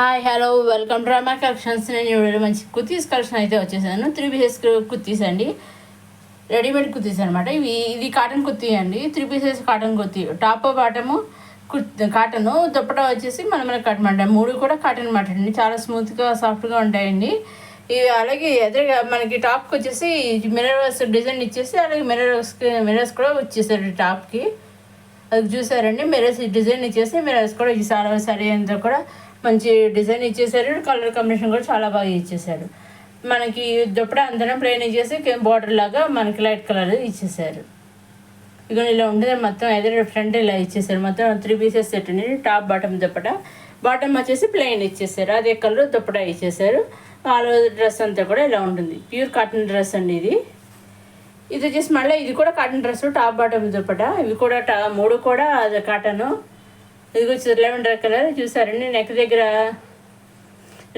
Hi hello welcome to Rama collections. నేను ఇప్పుడు మంచి కుర్తీస్ కలెక్షన్ అయితే వచ్చేసాను. 3 పీసెస్ కుర్తీస్ అండి, రెడీమేడ్ కుర్తీస్ అనమాట. ఇది కాటన్ కుర్తీ అండి, 3 pieces cotton kurti. Top bottom cotton, dupatta వచ్చేసి మన కాటన్ అనమాట. మూడు కూడా కాటన్ అనమాట అండి. చాలా స్మూత్గా సాఫ్ట్గా ఉంటాయండి ఇవి. అలాగే ఎదురుగా మనకి టాప్కి వచ్చేసి మిర్రర్ వర్క్స్ డిజైన్ ఇచ్చేసి, అలాగే మిర్రర్స్ కూడా వచ్చేసారు టాప్కి. అది చూసారండి, మిర్రర్స్ డిజైన్ ఇచ్చేసి మిర్రర్స్ కూడా ఈ సారీ అంతా కూడా మంచి డిజైన్ ఇచ్చేసారు. కలర్ కాంబినేషన్ కూడా చాలా బాగా ఇచ్చేసారు. మనకి దుప్పటా అంతా ప్లెయిన్ ఇచ్చేసి బార్డర్ లాగా మనకి లైట్ కలర్ ఇచ్చేసారు. ఇక ఇలా ఉంటుంది మొత్తం. ఎదురు ఫ్రంట్ ఇలా ఇచ్చేసారు. మొత్తం 3 పీసెస్ సెట్ అండి. Top bottom dupatta. బాటమ్ వచ్చేసి ప్లెయిన్ ఇచ్చేసారు, అదే కలర్ దుప్పటా ఇచ్చేసారు. ఆల్ డ్రెస్ అంతా కూడా ఇలా ఉంటుంది. ప్యూర్ కాటన్ డ్రెస్ అండి ఇది. ఇది వచ్చేసి మళ్ళీ ఇది కూడా cotton dress, top bottom dupatta. ఇవి కూడా మూడు కూడా కాటను. ఇది వచ్చి లెవెండర్ కలర్ చూసారండి. నెక్ దగ్గర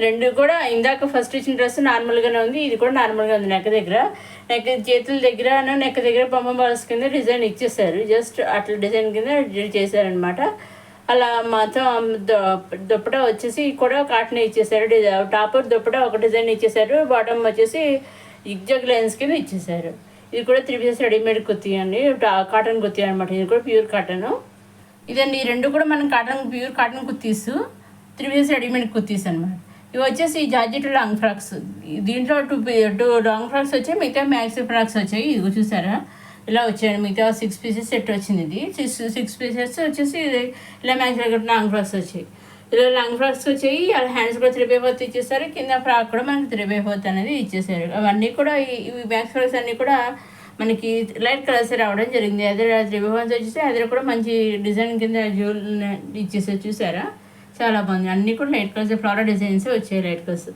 రెండు కూడా ఇందాక ఫస్ట్ ఇచ్చిన డ్రెస్ నార్మల్గానే ఉంది, ఇది కూడా నార్మల్గా ఉంది. నెక్ దగ్గర చేతుల దగ్గర నెక్ దగ్గర బొమ్మ బాల్స్ కింద డిజైన్ ఇచ్చేసారు. జస్ట్ అట్లా డిజైన్ కింద చేశారనమాట. అలా మొత్తం దుప్పటా వచ్చేసి కూడా కాటన్ ఇచ్చేసారు. టాప్ దుప్పటా ఒక డిజైన్ ఇచ్చేసారు. బాటమ్ వచ్చేసి ఎగ్జాక్ట్ లైన్స్ కింద ఇచ్చేసారు. ఇది కూడా 3 పీసెస్ రెడీమేడ్ కుర్తీ అండి, కాటన్ కుర్తీ అనమాట. ఇది కూడా ప్యూర్ కాటన్. ఇదండి, ఈ రెండు కూడా మనం pure cotton kurtis, 3 pieces readymade kurtis అనమాట. ఇవి వచ్చేసి జార్జెట్ లాంగ్ ఫ్రాక్స్. దీంట్లో టూ లాంగ్ ఫ్రాక్స్ వచ్చాయి, మిగతా మ్యాక్సీ ఫ్రాక్స్ వచ్చాయి. ఇది చూసారా ఇలా వచ్చాయండి. మిగతా 6 పీసెస్ సెట్ వచ్చింది. ఇది 6 పీసెస్ వచ్చేసి ఇలా మ్యాక్సీ లాంగ్ ఫ్రాక్స్ వచ్చాయి. ఇలా లాంగ్ ఫ్రాక్స్ వచ్చాయి. అలా హ్యాండ్స్ కూడా 3/4 ఇచ్చేసారు. కింద ఫ్రాక్ కూడా మనకి 3/4 అనేది ఇచ్చేసారు. అవన్నీ కూడా ఇవి మ్యాక్సీ ఫ్రాక్స్ అన్నీ కూడా మనకి లైట్ కలర్స్ రావడం జరిగింది. అదే 3/4 వచ్చేసి అదే కూడా మంచి డిజైన్ కింద జ్యూల్ ఇచ్చేసారు. చూసారా చాలా బాగుంది. అన్నీ కూడా లైట్ కలర్స్, ఫ్లవర్ డిజైన్స్ వచ్చాయి లైట్ కలర్స్.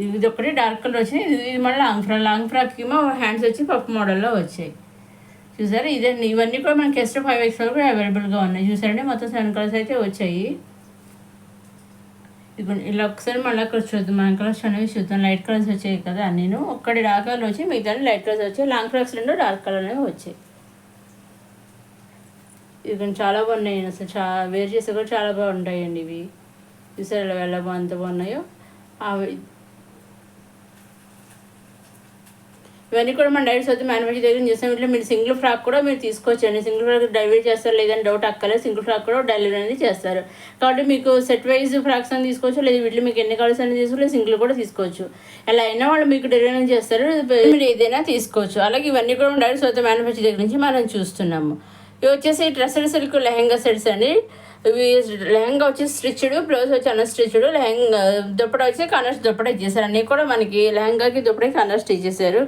ఇది ఒకటి డార్క్ కలర్ వచ్చింది. ఇది మళ్ళీ లాంగ్ ఫ్రాక్ ఏమో హ్యాండ్స్ వచ్చి పప్పు మోడల్లో వచ్చాయి. చూసారా ఇదండి. ఇవన్నీ కూడా మనకి ఎక్స్ట్రా 5XL కూడా అవైలబుల్గా ఉన్నాయి. చూసారండి మొత్తం 7 కలర్స్ అయితే వచ్చాయి. ఇప్పుడు ఇలా ఒకసారి మళ్ళీ అక్కడ చూద్దాం. మన కలర్స్ అనేవి చూద్దాం. లైట్ కలర్స్ వచ్చాయి కదా, నేను ఒక్కటి డార్క్ కలర్ వచ్చి మిగతా లైట్ కలర్స్ వచ్చాయి. లాంగ్ ఫ్రాక్స్ రెండు డార్క్ కలర్ అనేవి వచ్చాయి. ఇవి చాలా బాగున్నాయి. అసలు వేర్ చేస్తే కూడా చాలా బాగుంటాయండి ఇవి. చూసారు ఇలా ఎలా ఎంత బాగున్నాయో అవి. ఇవన్నీ కూడా మన డైరెక్ట్ వచ్చి మ్యానుఫ్యాక్చర్ దగ్గర చేస్తాం. ఇట్లా మీరు సింగిల్ ఫ్రాక్ కూడా మీరు తీసుకోవచ్చండి. సింగిల్ ఫ్రాక్ డెలివరీ చేస్తారు, లేదని డౌట్ అక్కర్లేదు. సింగిల్ ఫ్రాక్ కూడా డెలివరీ అనేది చేస్తారు. కాబట్టి మీకు సెట్ వైజ్ ఫ్రాక్స్ అని తీసుకోవచ్చు, లేదా వీటిలో మీకు ఎన్ని కలర్స్ అనేది తీసుకోవచ్చు, సింగిల్ కూడా తీసుకోవచ్చు. ఎలా అయినా వాళ్ళు మీకు డెలివరీ చేస్తారు, మీరు ఏదైనా తీసుకోవచ్చు. అలాగే ఇవన్నీ కూడా డైరెక్ట్ వచ్చి మ్యానుఫ్యాక్చర్ దగ్గర నుంచి మనం చూస్తున్నాము. ఇవి వచ్చేసి డ్రెస్సెడ్ సిల్క్ లెహెంగా సెట్స్ అండి. ఇవి లెహంగా వచ్చి స్టిచ్డ్, బ్లౌజ్ వచ్చి అన్స్టిచ్డ్. లెహంగా దుప్పటా వచ్చి కనర్స్ దుప్పటా ఇచ్చేసారు. అన్నీ కూడా మనకి లెహంగాకి దుప్పటాకి కనర్స్ ఇచ్చేసారు.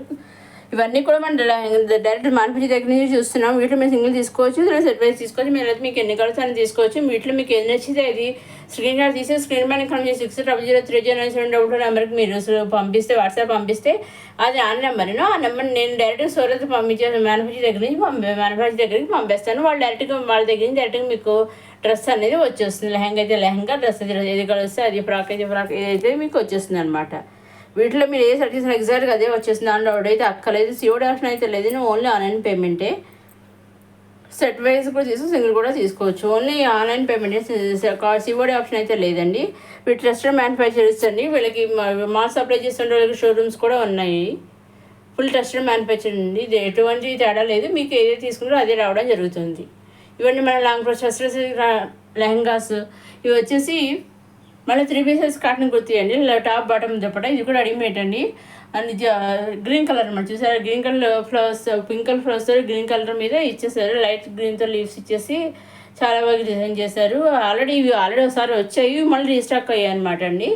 ఇవన్నీ కూడా మనం డైరెక్ట్ మ్యానుఫ్యాక్చర్ దగ్గర నుంచి చూస్తున్నాం. వీటిలో మీరు సింగిల్ తీసుకోవచ్చు, లేదా సెట్ వైజ్ తీసుకోవచ్చు. మీరు అయితే మీకు ఎన్ని కలర్స్ అని తీసుకోవచ్చు. వీటిలో మీకు ఏది నచ్చితే అది స్క్రీన్ షాట్ తీసి స్క్రీన్ పైన కనుక 60030972 నెంబర్కి మీరు పంపిస్తే, వాట్సాప్ పంపిస్తే అది ఆ నెంబర్ ఆ నెంబర్ నేను డైరెక్ట్గా స్టోరేజ్ పంపించాను. మ్యానుఫ్యాక్చర్ దగ్గర నుంచి మ్యానుఫ్యాక్చర్ దగ్గరికి పంపిస్తాను. వాళ్ళు డైరెక్ట్గా వాళ్ళ దగ్గర నుంచి డైరెక్ట్గా మీకు డ్రెస్ అనేది వచ్చేస్తుంది. లెహంగా అయితే లెహంగా, డ్రెస్ అయితే ఏది కలిస్తే అది, ఫ్రాక్ అయితే ఫ్రాక్, ఏదైతే మీకు వచ్చేస్తుంది అనమాట. వీటిలో మీరు ఏ సెర్చ్ చేసిన ఎగ్జాక్ట్గా అదే వచ్చేస్తుంది. దాంట్లో అయితే అక్కర్లేదు, సిఓడి ఆప్షన్ అయితే లేదు. ఓన్లీ ఆన్లైన్ పేమెంటే. సెట్ వైజ్ కూడా సింగిల్ కూడా తీసుకోవచ్చు. Only online payment, COD option అయితే లేదండి. వీటి ట్రస్టెడ్ మ్యానుఫ్యాక్చరర్స్ అండి. వీళ్ళకి మాల్ సప్లై చేస్తుంటే వాళ్ళకి షోరూమ్స్ కూడా ఉన్నాయి. ఫుల్ ట్రస్టెడ్ మ్యానుఫ్యాక్చర్ అండి. ఇది ఎటువంటి తేడా లేదు. మీకు ఏదైతే తీసుకుంటారో అదే రావడం జరుగుతుంది. ఇవన్నీ మన లాంగ్ ట్రస్టెడ్ లెహంగాస్. ఇవి వచ్చేసి మళ్ళీ 3 పీసెస్ కాటన్ కుర్తీ అండి. Top bottom dupatta. ఇది కూడా రెడీమేడ్ అండి. అండ్ గ్రీన్ కలర్ అనమాట. చూసారు green colour flowers, pink colour flowers green colour మీద ఇచ్చేసారు. లైట్ గ్రీన్తో లీవ్స్ ఇచ్చేసి చాలా బాగా డిజైన్ చేశారు. ఆల్రెడీ ఒకసారి వచ్చాయి, మళ్ళీ రీస్టాక్ అయ్యాయి అనమాట అండి.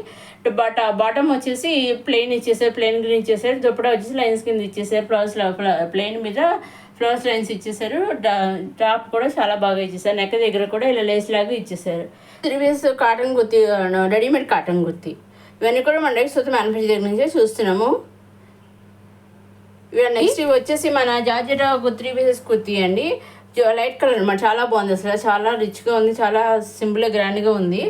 బాటమ్ వచ్చేసి ప్లెయిన్ ఇచ్చేసారు, ప్లెయిన్ గ్రీన్ ఇచ్చేసారు. దుప్పటా వచ్చేసి లైన్స్ కింద ఇచ్చేసారు. ప్లెయిన్ మీద ఫ్లవర్స్ లైన్స్ ఇచ్చేసారు. టాప్ కూడా చాలా బాగా ఇచ్చేసారు. నెక్ దగ్గర కూడా ఇలా లేస్ లాగా ఇచ్చేసారు. 3 pieces cotton kurti, readymade cotton kurti. ఇవన్నీ కూడా మన డైరెక్ట్ మ్యానుఫ్యాక్చర్ దగ్గర నుంచే చూస్తున్నాము. నెక్స్ట్ ఇవి వచ్చేసి మన జార్జెట్ 3 పీసెస్ కుర్తీ అండి. లైట్ కలర్ అనమాట. చాలా బాగుంది. అసలు చాలా రిచ్గా ఉంది, చాలా సింపుల్గా గ్రాండ్గా ఉంది.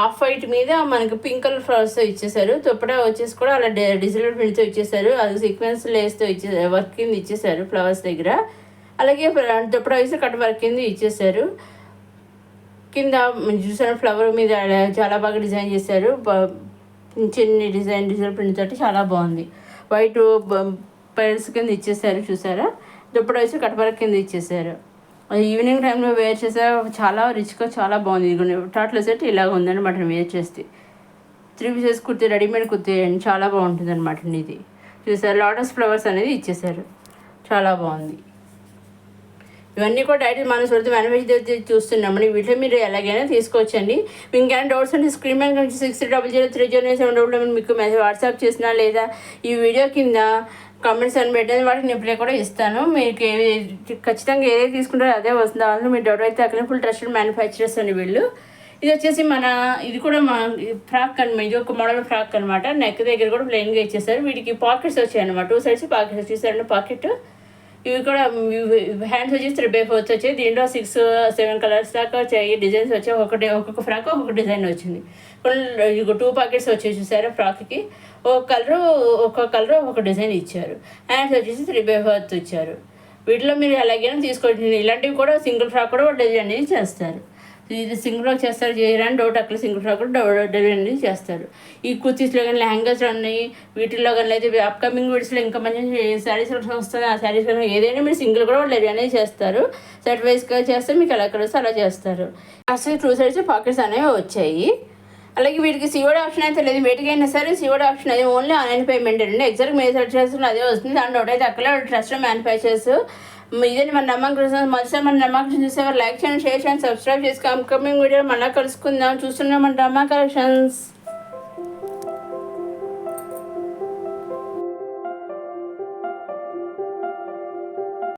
ఆఫ్ వైట్ మీద మనకి పింక్ కలర్ ఫ్లవర్స్తో ఇచ్చేసారు. దుప్పటా వచ్చేసి కూడా అలా డిజిటల్ ప్రింట్తో ఇచ్చేసారు. అది సీక్వెన్స్ లేస్తో వర్క్ కింద ఇచ్చేసారు ఫ్లవర్స్ దగ్గర. అలాగే దుప్పటా వేసి కట్ వర్క్ కింద ఇచ్చేసారు. కింద చూసిన ఫ్లవర్ మీద చాలా బాగా డిజైన్ చేశారు. చిన్ని డిజైన్ ప్రింట్ తోటి చాలా బాగుంది. వైట్ పైల్స్ కింద ఇచ్చేసారు చూసారా. దుప్పటి వచ్చి కటపర కింద ఇచ్చేసారు. ఈవినింగ్ టైంలో వేర్ చేసా చాలా రిచ్గా చాలా బాగుంది. ఇది టాట్లో సెట్ ఇలాగ ఉందన్నమాట వేర్ చేస్తే. 3 పీసెస్ కుర్తీ రెడీమేడ్ కుర్తీ అండి, చాలా బాగుంటుంది అనమాట. ఇది చూసారు లోటస్ ఫ్లవర్స్ అనేది ఇచ్చేసారు, చాలా బాగుంది. ఇవన్నీ కూడా డైరెక్ట్ మన సొంత మ్యానుఫ్యాక్చర్ చూస్తున్నామని వీటిలో మీరు ఎలాగైనా తీసుకోవచ్చండి. ఇంకేమైనా డౌట్స్ అంటే స్క్రీన్ మీద 60003009 మీకు మెసేజ్ వాట్సాప్ చేసినా లేదా ఈ వీడియో కింద కామెంట్స్ అని పెట్టేది వాటికి రిప్లై కూడా ఇస్తాను. మీకు ఖచ్చితంగా ఏదైతే తీసుకుంటారో అదే వస్తుంది. అందులో మీరు డౌట్ అయితే అక్కడ ఫుల్ ట్రస్టెడ్ మ్యానుఫ్యాక్చరర్స్ అని వీళ్ళు. ఇది వచ్చేసి ఇది కూడా ఫ్రాక్ అనమాట. ఇది ఒక మోడల్ ఫ్రాక్ అనమాట. నెక్ దగ్గర కూడా ప్లెయిన్గా ఇచ్చేసారు. వీటికి పాకెట్స్ వచ్చాయి అనమాట. 2 సైడ్స్ పాకెట్స్ వచ్చేసారండి. పాకెట్ ఇవి కూడా హ్యాండ్స్ వచ్చేసి 3/4 వచ్చాయి. దీంట్లో 6-7 కలర్స్ దాకా వచ్చాయి. డిజైన్స్ వచ్చాయి. ఒక్కొక్క ఫ్రాక్ ఒక్కొక్క డిజైన్ వచ్చింది. 2 పాకెట్స్ వచ్చాయి చూసారా ఫ్రాక్కి. ఒక్కొక్క కలర్ ఒక డిజైన్ ఇచ్చారు. హ్యాండ్స్ వచ్చేసి 3/4 ఇచ్చారు. వీటిలో మీరు ఎలాగైనా తీసుకోవచ్చు. ఇలాంటివి కూడా సింగిల్ ఫ్రాక్ కూడా డిజైన్ అనేది చేస్తారు. ఇది సింగిల్ ఫ్రాక్ చేస్తారు చేయడానికి డౌట్ అక్కడ సింగిల్ ఫ్రాక్ కూడా డిజైన్ అనేది చేస్తారు. ఈ కుర్తీస్లో కానీ లెహంగాస్లో ఉన్నాయి. వీటిల్లో కానీ అయితే అప్కమింగ్ వీడియోస్లో ఇంకా మంచి శారీస్ వస్తుంది. ఆ శారీస్ కానీ ఏదైనా మీరు సింగిల్ కూడా డిజైన్ అనేది చేస్తారు. సెట్ వైజ్గా చేస్తే మీకు ఎలా వస్తే అలా చేస్తారు. అసలు 2 సైడ్స్ పాకెట్స్ అనేవి వచ్చాయి. అలాగే వీటికి సిఓడి ఆప్షన్ అయితే లేదు. వీటికైనా సరే సిఓడి ఆప్షన్ అయితే ఓన్లీ ఆన్లైన్ పేమెంట్ అండి. ఎగ్జాక్ట్ మీరు సెర్చ్ చేస్తున్న అదే వస్తుంది. దాని డౌట్ అయితే అక్కడ ట్రస్టెడ్ మ్యానుఫ్యాక్చర్స్. ఇదే మన నమ్మకం మొదటిసారి మన నమ్మకం చూసేవారు లైక్ చేయండి, షేర్ చేయండి, సబ్స్క్రైబ్ చేసుకోండి. అప్కమింగ్ వీడియో మళ్ళీ కలుసుకుందాం. చూస్తున్నాం మన నమ్మక కలెక్షన్స్.